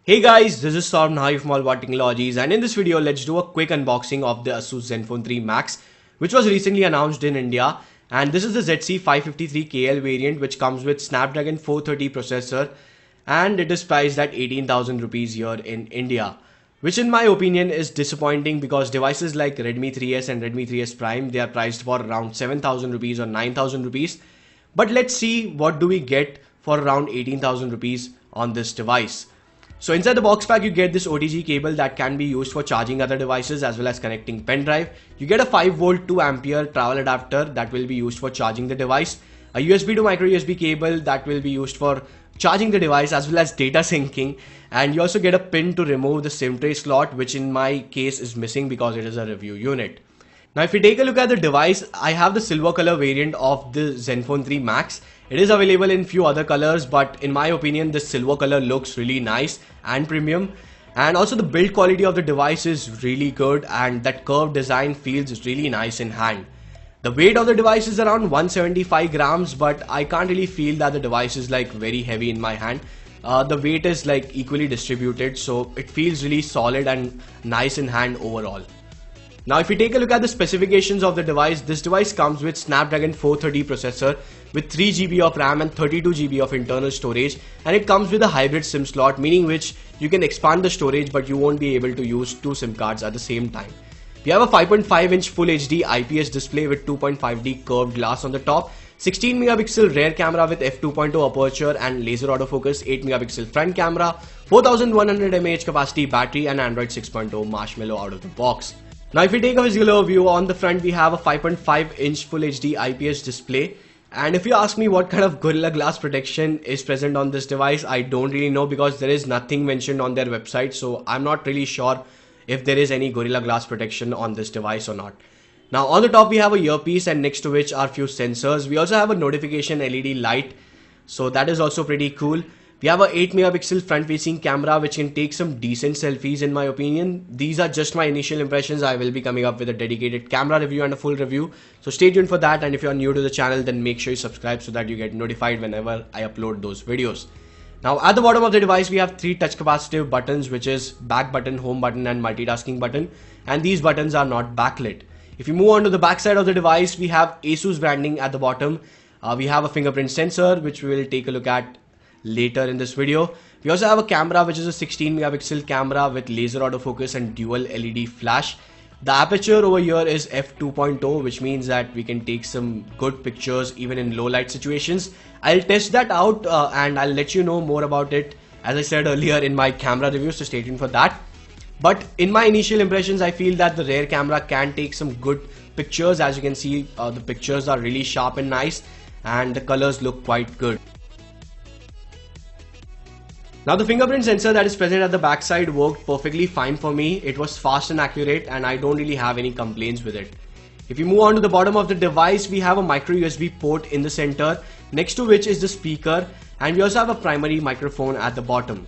Hey guys, this is Saurabh Nahi from All About Technologies, and in this video let's do a quick unboxing of the Asus Zenfone 3 Max, which was recently announced in India. And this is the ZC553KL variant, which comes with Snapdragon 430 processor, and it is priced at 18,000 rupees here in India, which in my opinion is disappointing because devices like Redmi 3S and Redmi 3S Prime, they are priced for around 7,000 rupees or 9,000 rupees. But let's see what do we get for around 18,000 rupees on this device. So inside the box pack, you get this OTG cable that can be used for charging other devices as well as connecting pen drive. You get a 5 volt 2 ampere travel adapter that will be used for charging the device. A USB to micro USB cable that will be used for charging the device as well as data syncing. And you also get a pin to remove the SIM tray slot, which in my case is missing because it is a review unit. Now if you take a look at the device, I have the silver color variant of the Zenfone 3 Max. It is available in few other colors, but in my opinion the silver color looks really nice and premium. And also the build quality of the device is really good, and that curved design feels really nice in hand. The weight of the device is around 175 grams, but I can't really feel that the device is like very heavy in my hand. The weight is like equally distributed, so it feels really solid and nice in hand overall. Now if you take a look at the specifications of the device, this device comes with Snapdragon 430 processor with 3GB of RAM and 32GB of internal storage, and it comes with a hybrid SIM slot, meaning which you can expand the storage but you won't be able to use two SIM cards at the same time. We have a 5.5-inch Full HD IPS display with 2.5D curved glass on the top, 16 megapixel rear camera with f2.0 aperture and laser autofocus, 8 megapixel front camera, 4100 mAh capacity battery, and Android 6.0 Marshmallow out of the box. Now if we take a visual overview, on the front we have a 5.5-inch Full HD IPS display. And if you ask me what kind of Gorilla Glass protection is present on this device, I don't really know because there is nothing mentioned on their website. So I'm not really sure if there is any Gorilla Glass protection on this device or not. Now on the top we have a earpiece, and next to which are few sensors. We also have a notification LED light, so that is also pretty cool. We have a 8 megapixel front facing camera which can take some decent selfies in my opinion. These are just my initial impressions. I will be coming up with a dedicated camera review and a full review, so stay tuned for that. And if you are new to the channel, then make sure you subscribe so that you get notified whenever I upload those videos. Now at the bottom of the device we have three touch capacitive buttons, which is back button, home button, and multitasking button, and these buttons are not backlit. If you move on to the back side of the device, we have Asus branding at the bottom. We have a fingerprint sensor which we will take a look at later in this video. We also have a camera which is a 16 megapixel camera with laser autofocus and dual LED flash. The aperture over here is f2.0, which means that we can take some good pictures even in low light situations. I'll test that out and I'll let you know more about it, as I said earlier, in my camera review, so stay tuned for that. But in my initial impressions, I feel that the rear camera can take some good pictures. As you can see, the pictures are really sharp and nice, and the colors look quite good. Now the fingerprint sensor that is present at the backside worked perfectly fine for me. It was fast and accurate, and I don't really have any complaints with it. If you move on to the bottom of the device, we have a micro USB port in the center, next to which is the speaker, and we also have a primary microphone at the bottom.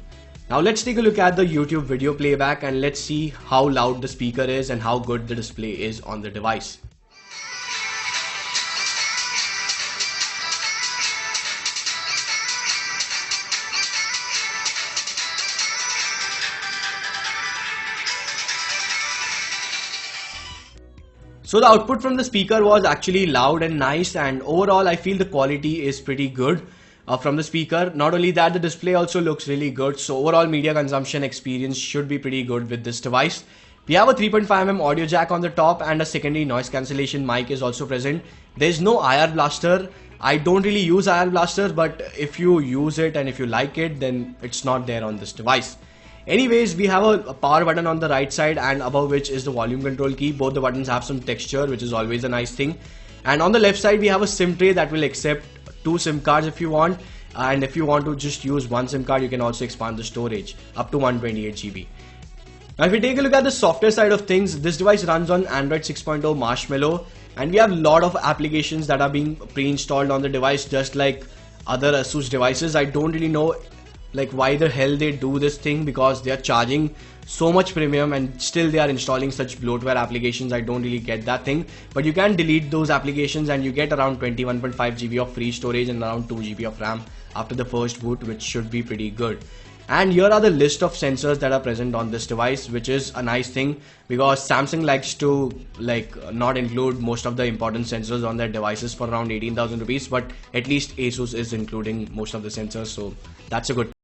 Now let's take a look at the YouTube video playback and let's see how loud the speaker is and how good the display is on the device. So the output from the speaker was actually loud and nice, and overall I feel the quality is pretty good from the speaker. Not only that, the display also looks really good, so overall media consumption experience should be pretty good with this device. We have a 3.5mm audio jack on the top, and a secondary noise cancellation mic is also present. There is no IR blaster. I don't really use IR blaster, but if you use it and if you like it, then it's not there on this device. Anyways, we have a power button on the right side, and above which is the volume control key. Both the buttons have some texture, which is always a nice thing. And on the left side we have a SIM tray that will accept two SIM cards if you want, and if you want to just use one SIM card, you can also expand the storage up to 128GB. Now if we take a look at the software side of things, this device runs on Android 6.0 Marshmallow, and we have a lot of applications that are being pre-installed on the device, just like other Asus devices. I don't really know like why the hell they do this thing, because they are charging so much premium and still they are installing such bloatware applications. I don't really get that thing, but you can delete those applications and you get around 21.5GB of free storage and around 2GB of RAM after the first boot, which should be pretty good. And here are the list of sensors that are present on this device, which is a nice thing because Samsung likes to not include most of the important sensors on their devices for around 18,000 rupees, but at least Asus is including most of the sensors, so that's a good